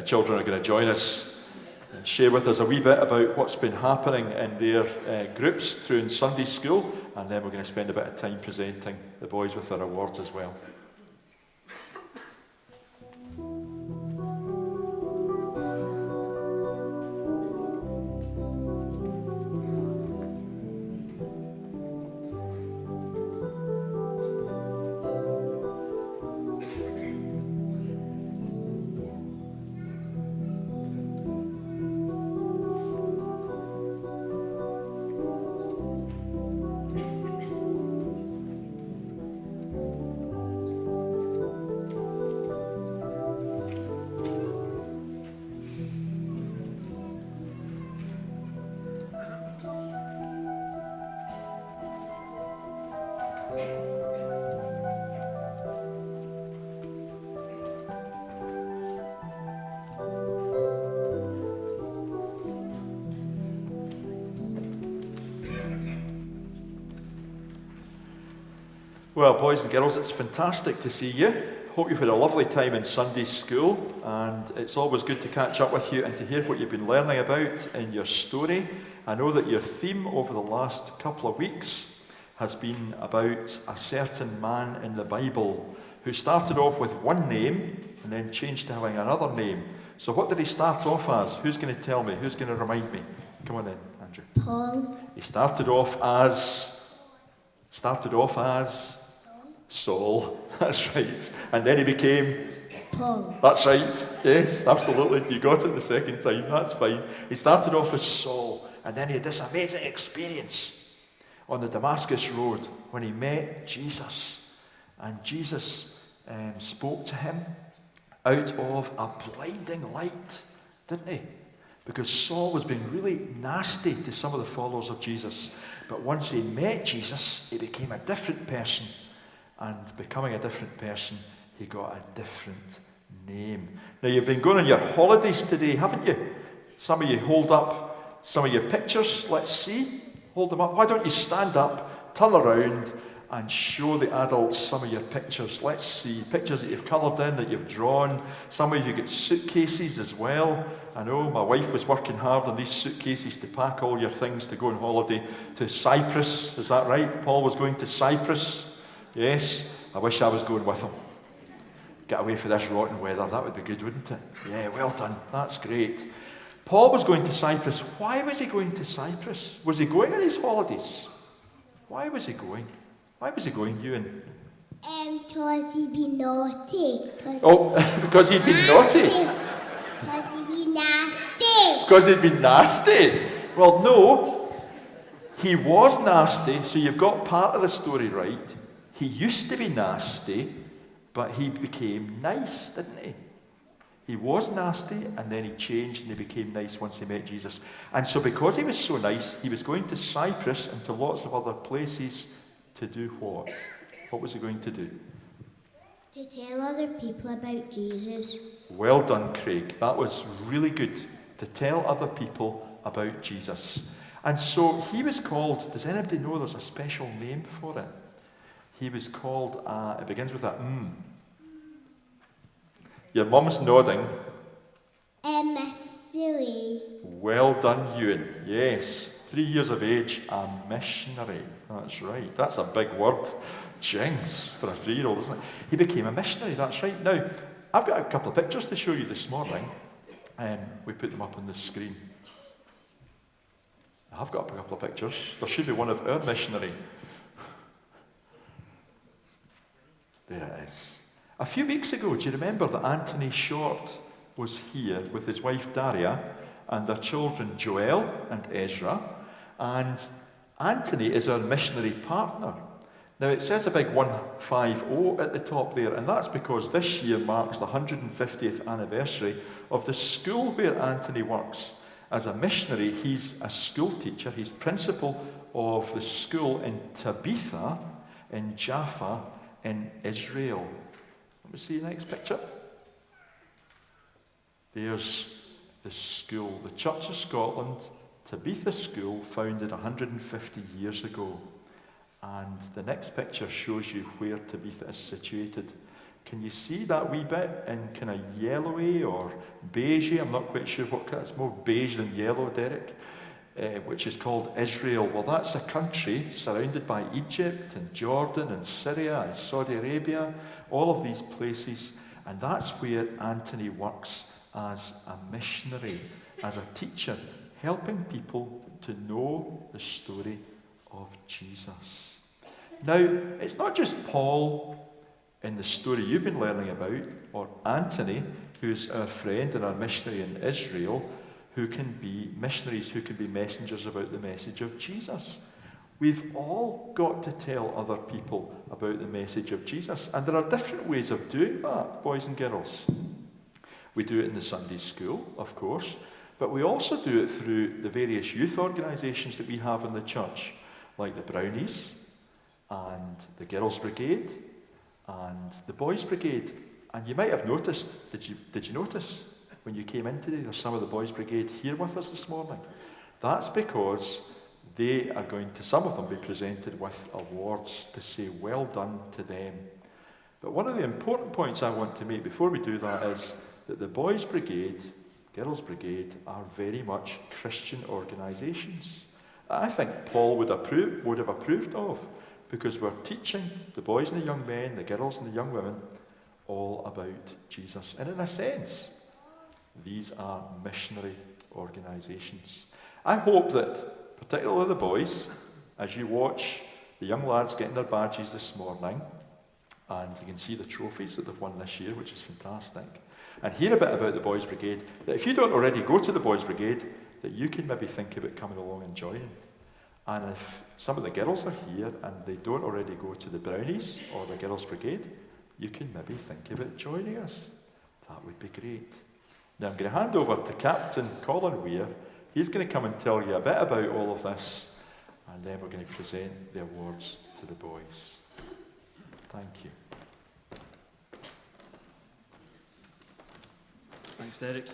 Speaker 1: Children are going to join us and share with us a wee bit about what's been happening in their groups through in Sunday school, and then we're going to spend a bit of time presenting the boys with their awards as well. Well, boys and girls, it's fantastic to see you. Hope you've had a lovely time in Sunday school, and it's always good to catch up with you and to hear what you've been learning about in your story. I know that your theme over the last couple of weeks has been about a certain man in the Bible who started off with one name and then changed to having another name. So what did he start off as? Who's going to tell me? Who's going to remind me? Come on in, Andrew.
Speaker 2: Paul.
Speaker 1: He started off as Saul. That's right. And then he became
Speaker 2: Paul.
Speaker 1: That's right. Yes, absolutely. You got it the second time. That's fine. He started off as Saul, and then he had this amazing experience on the Damascus Road when he met Jesus. And Jesus spoke to him out of a blinding light, didn't he? Because Saul was being really nasty to some of the followers of Jesus. But once he met Jesus, he became a different person. And becoming a different person, he got a different name. Now, you've been going on your holidays today, haven't you? Some of you hold up some of your pictures. Let's see. Hold them up. Why don't you stand up, turn around, and show the adults some of your pictures. Let's see. Pictures that you've coloured in, that you've drawn. Some of you get suitcases as well. I know my wife was working hard on these suitcases to pack all your things to go on holiday to Cyprus. Is that right? Paul was going to Cyprus. Yes. I wish I was going with him. Get away for this rotten weather. That would be good, wouldn't it? Yeah, well done. That's great. Paul was going to Cyprus. Why was he going to Cyprus? Was he going on his holidays? Why was he going? Why was he going, Ewan?
Speaker 2: Because he'd be naughty.
Speaker 1: Because he'd been naughty.
Speaker 2: Because he'd be nasty.
Speaker 1: Because he'd been nasty. Well, no. He was nasty, so you've got part of the story right. He used to be nasty, but he became nice, didn't he? He was nasty, and then he changed and he became nice once he met Jesus. And so because he was so nice, he was going to Cyprus and to lots of other places to do what? What was he going to do?
Speaker 2: To tell other people about Jesus.
Speaker 1: Well done, Craig. That was really good. To tell other people about Jesus. And so he was called, does anybody know there's a special name for it? He was called, it begins with a Your mum's nodding.
Speaker 2: Missionary.
Speaker 1: Well done, Ewan. Yes. 3 years of age, a missionary. That's right. That's a big word. Jinx for a 3-year-old, isn't it? He became a missionary. That's right. Now, I've got a couple of pictures to show you this morning. We put them up on the screen. I've got a couple of pictures. There should be one of our missionary. There it is. A few weeks ago, do you remember that Anthony Short was here with his wife Daria and their children Joel and Ezra? And Anthony is our missionary partner. Now it says a big 150 at the top there, and that's because this year marks the 150th anniversary of the school where Anthony works. As a missionary, he's a school teacher. He's principal of the school in Tabitha, in Jaffa, in Israel. Let me see the next picture. There's the school, the Church of Scotland, Tabitha School, founded 150 years ago. And the next picture shows you where Tabitha is situated. Can you see that wee bit in kind of yellowy or beigey? I'm not quite sure what kind. It's more beige than yellow, Derek. Which is called Israel. Well, that's a country surrounded by Egypt and Jordan and Syria and Saudi Arabia, all of these places. And that's where Anthony works as a missionary, as a teacher, helping people to know the story of Jesus. Now, it's not just Paul in the story you've been learning about, or Anthony, who's our friend and our missionary in Israel, who can be missionaries, who can be messengers about the message of Jesus. We've all got to tell other people about the message of Jesus. And there are different ways of doing that, boys and girls. We do it in the Sunday school, of course, but we also do it through the various youth organisations that we have in the church, like the Brownies, and the Girls' Brigade, and the Boys' Brigade. And you might have noticed, did you notice when you came in today, there's some of the Boys' Brigade here with us this morning? That's because they are going to, some of them, be presented with awards to say well done to them. But one of the important points I want to make before we do that is that the Boys' Brigade, Girls' Brigade, are very much Christian organisations. I think Paul would have approved of, because we're teaching the boys and the young men, the girls and the young women, all about Jesus. And in a sense, these are missionary organisations. I hope that, particularly the boys, as you watch the young lads getting their badges this morning, And you can see the trophies that they've won this year, which is fantastic. And hear a bit about the Boys Brigade, that if you don't already go to the Boys Brigade, that you can maybe think about coming along and joining. And if some of the girls are here and they don't already go to the Brownies or the Girls Brigade, you can maybe think about joining us. That would be great. Now I'm going to hand over to Captain Colin Weir. He's going to come and tell you a bit about all of this, and then we're going to present the awards to the boys. Thank you.
Speaker 3: Thanks, Derek.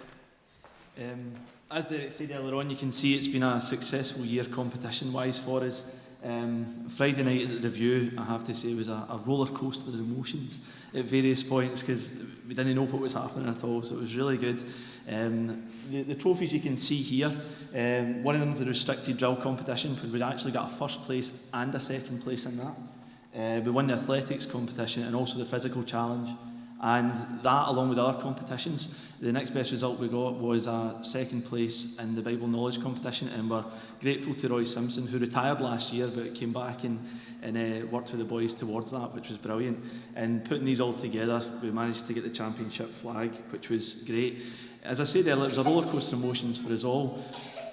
Speaker 3: As Derek said earlier on, you can see it's been a successful year competition-wise for us. Friday night at the review, I have to say, was a roller coaster of emotions at various points because we didn't know what was happening at all, so it was really good. The trophies you can see here, one of them is the restricted drill competition, where we actually got a first place and a second place in that. We won the athletics competition and also the physical challenge. And that, along with other competitions, the next best result we got was a second place in the Bible knowledge competition, and we're grateful to Roy Simpson, who retired last year but came back and worked with the boys towards that, which was brilliant. And putting these all together, we managed to get the championship flag, which was great. As I said earlier, it was a roller coaster of emotions for us all.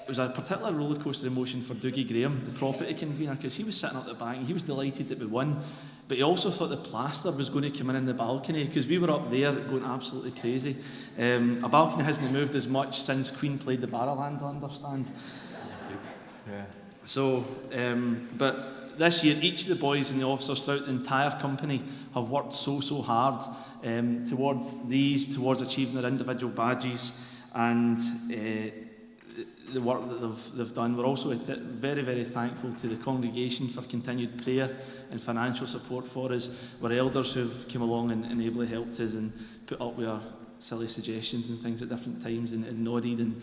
Speaker 3: It was a particular roller coaster emotion for Dougie Graham, the property convener, because he was sitting up the back and he was delighted that we won. But he also thought the plaster was going to come in the balcony because we were up there going absolutely crazy. A balcony hasn't moved as much since Queen played the Barrowlands, I understand.
Speaker 1: Yeah.
Speaker 3: So, but this year, each of the boys and the officers throughout the entire company have worked so hard towards achieving their individual badges and the work that they've done. We're also very thankful to the congregation for continued prayer and financial support for us. We're elders who've come along and ably helped us and put up with our silly suggestions and things at different times and nodded and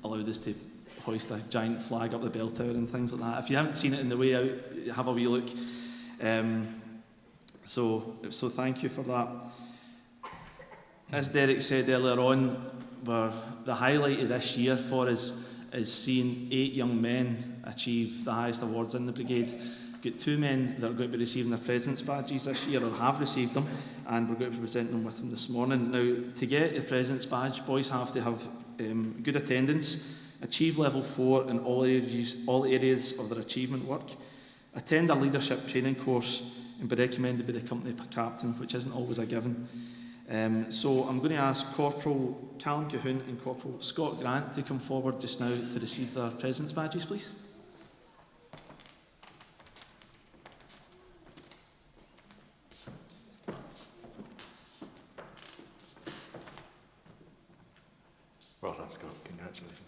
Speaker 3: allowed us to hoist a giant flag up the bell tower and things like that. If you haven't seen it on the way out, have a wee look. So thank you for that. As Derek said earlier on, the highlight of this year for us is seeing 8 young men achieve the highest awards in the brigade. We've got 2 men that are going to be receiving their President's badges this year, or have received them, and we're going to be presenting them with them this morning. Now, to get the President's badge, boys have to have good attendance, achieve level 4 in all areas of their achievement work, attend a leadership training course, and be recommended by the company captain, which isn't always a given. So I'm going to ask Corporal Callum Cahoon and Corporal Scott Grant to come forward just now to receive their President's badges, please.
Speaker 1: Well done, Scott. Congratulations.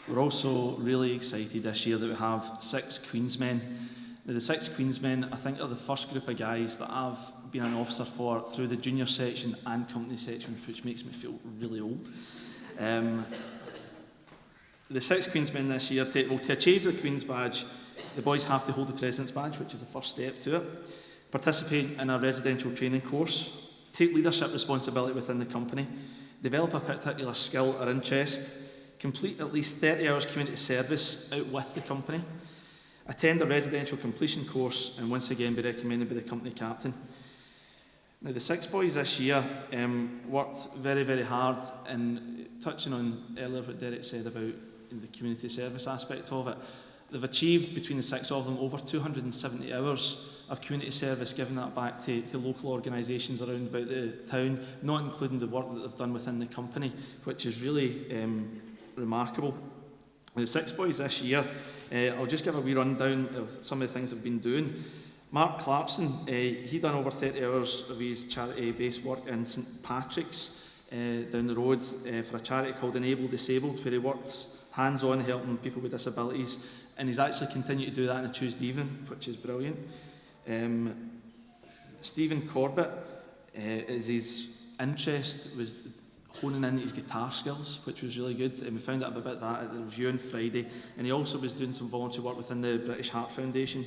Speaker 3: We're also really excited this year that we have 6 Queensmen. Now, the 6 Queensmen, I think, are the first group of guys that I've been an officer for through the junior section and company section, which makes me feel really old. The 6 Queensmen this year, to achieve the Queen's badge, the boys have to hold the President's badge, which is the first step to it, participate in a residential training course, take leadership responsibility within the company, develop a particular skill or interest, complete at least 30 hours community service out with the company, attend a residential completion course, and once again be recommended by the company captain. Now, the 6 boys this year worked very hard, and touching on earlier what Derek said about the community service aspect of it, they've achieved between the 6 of them over 270 hours of community service, giving that back to local organisations around about the town, not including the work that they've done within the company, which is really remarkable. The 6 boys this year, I'll just give a wee rundown of some of the things they've been doing. Mark Clarkson, he done over 30 hours of his charity-based work in St Patrick's down the road for a charity called Enable Disabled, where he works hands-on helping people with disabilities, and he's actually continued to do that on a Tuesday evening, which is brilliant. Stephen Corbett, his interest was honing in his guitar skills, which was really good, and we found out about that at the review on Friday. And he also was doing some volunteer work within the British Heart Foundation.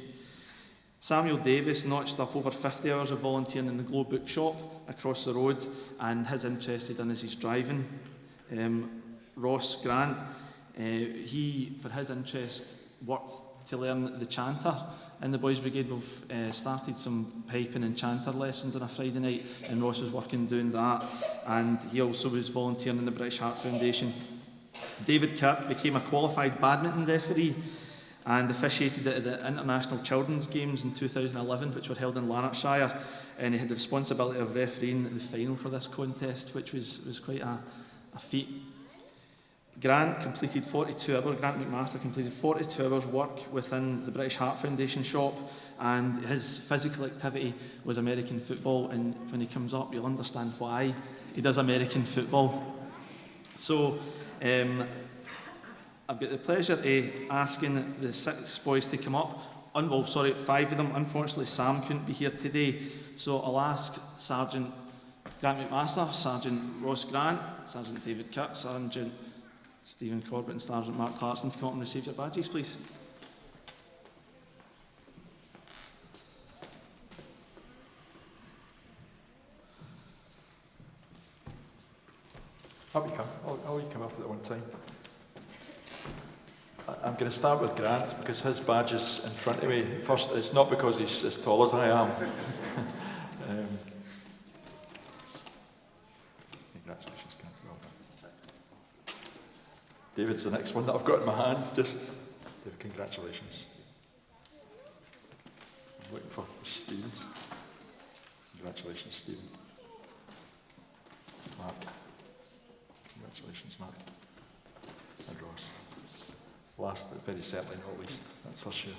Speaker 3: Samuel Davis notched up over 50 hours of volunteering in the Globe Bookshop across the road, and his interest in is his driving. Ross Grant, he, for his interest, worked to learn the chanter. In the Boys Brigade, we've started some piping and chanter lessons on a Friday night, and Ross was working doing that, and he also was volunteering in the British Heart Foundation. David Kirk became a qualified badminton referee and officiated at the International Children's Games in 2011, which were held in Lanarkshire, and he had the responsibility of refereeing the final for this contest, which was quite a feat. Grant McMaster completed 42 hours work within the British Heart Foundation shop, and his physical activity was American football, and when he comes up you'll understand why he does American football. So I've got the pleasure of asking the 6 boys to come up. 5 of them. Unfortunately Sam couldn't be here today, so I'll ask Sergeant Grant McMaster, Sergeant Ross Grant, Sergeant David Kirk, Sergeant Stephen Corbett and Sergeant Mark Clarkson to come up and receive your badges, please.
Speaker 1: Up you come. I'll you come up at one time. I'm going to start with Grant because his badge is in front of me. First, it's not because he's as tall as I am. Congratulations, Grant. Well done. David's the next one that I've got in my hand. David, congratulations. I'm looking for Stevens. Congratulations, Stephen. Mark. Congratulations, Mark. And Ross. Last but very certainly not least, that's for sure.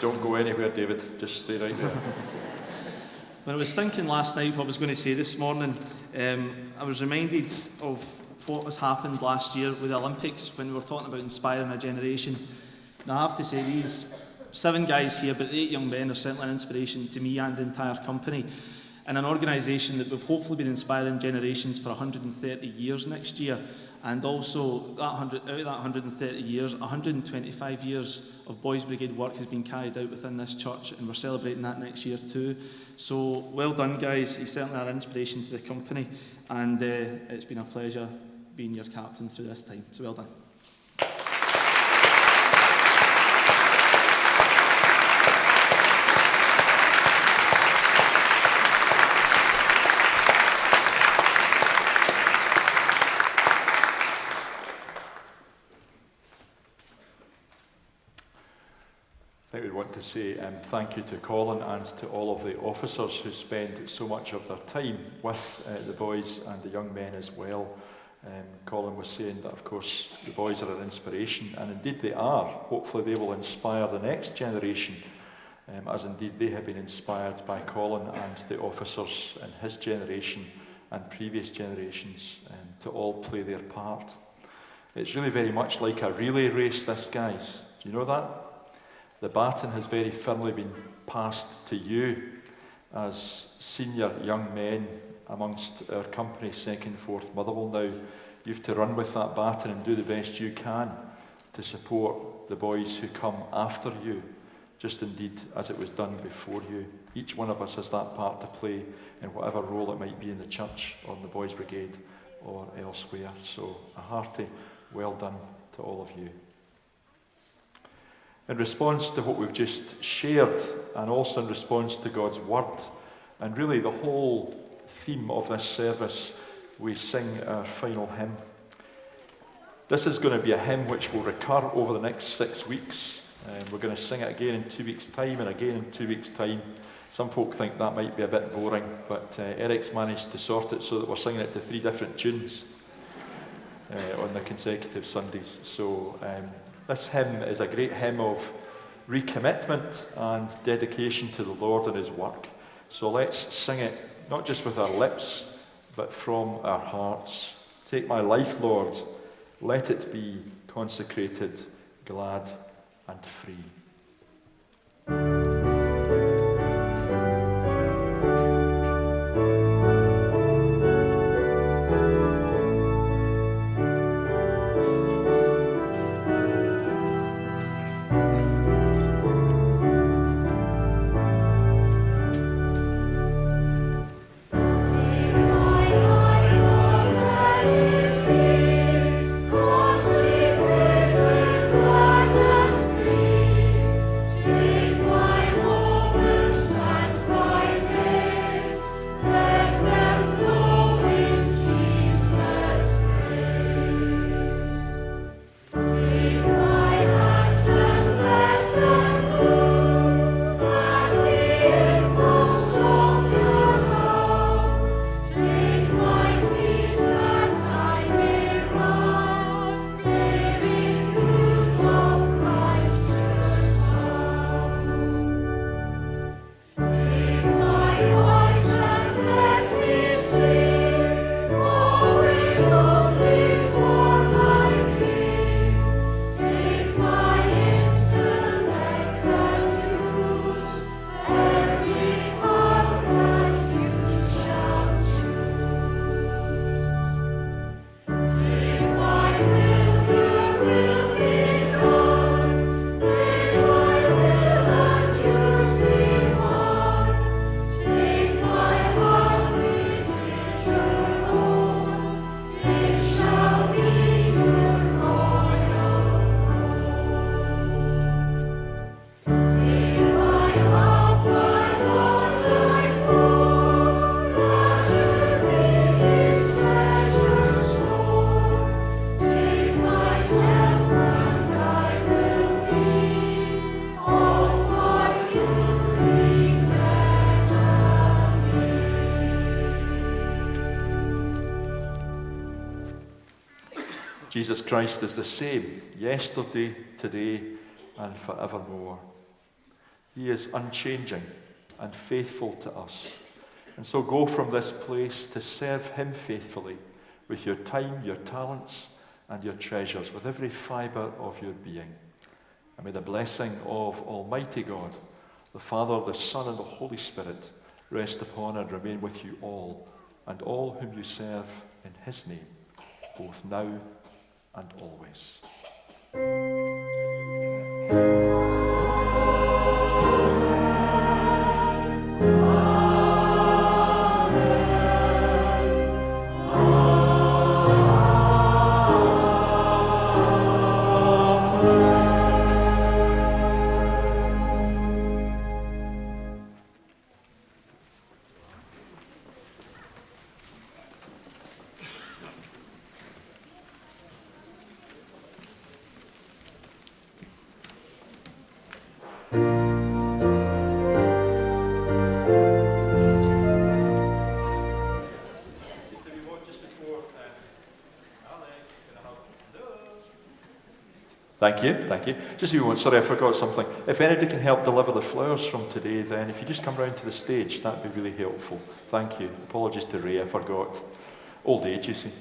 Speaker 1: Don't go anywhere, David. Just stay right there.
Speaker 3: When I was thinking last night what I was going to say this morning, I was reminded of what has happened last year with the Olympics when we were talking about inspiring a generation. Now I have to say these 7 guys here, but 8 young men are certainly an inspiration to me and the entire company, and an organisation that we've hopefully been inspiring generations for 130 years next year. And also, out of that 130 years, 125 years of Boys Brigade work has been carried out within this church, and we're celebrating that next year too. So, well done, guys. You certainly are an inspiration to the company, and it's been a pleasure being your captain through this time. So, well done.
Speaker 1: I think we want to say thank you to Colin and to all of the officers who spend so much of their time with the boys and the young men as well. Colin was saying that, of course, the boys are an inspiration, and indeed they are. Hopefully they will inspire the next generation, as indeed they have been inspired by Colin and the officers in his generation and previous generations to all play their part. It's really very much like a relay race, this, guys. Do you know that? The baton has very firmly been passed to you as senior young men amongst our company, 2nd, 4th Motherwell now. You have to run with that baton and do the best you can to support the boys who come after you, just indeed as it was done before you. Each one of us has that part to play in whatever role it might be in the church or in the Boys Brigade or elsewhere. So a hearty well done to all of you. In response to what we've just shared, and also in response to God's word, and really the whole theme of this service, we sing our final hymn. This is going to be a hymn which will recur over the next 6 weeks. We're going to sing it again in 2 weeks' time and again in 2 weeks' time. Some folk think that might be a bit boring, but Eric's managed to sort it so that we're singing it to 3 different tunes on the consecutive Sundays. So this hymn is a great hymn of recommitment and dedication to the Lord and His work. So let's sing it, not just with our lips, but from our hearts. Take my life, Lord, let it be consecrated, glad and free. Jesus Christ is the same yesterday, today, and forevermore. He is unchanging and faithful to us. And so go from this place to serve him faithfully with your time, your talents, and your treasures, with every fibre of your being. And may the blessing of Almighty God, the Father, the Son, and the Holy Spirit rest upon and remain with you all, and all whom you serve in his name, both now and always. Thank you. Just a moment, sorry, I forgot something. If anybody can help deliver the flowers from today, then if you just come round to the stage, that'd be really helpful. Thank you. Apologies to Ray, I forgot. Old age, you see.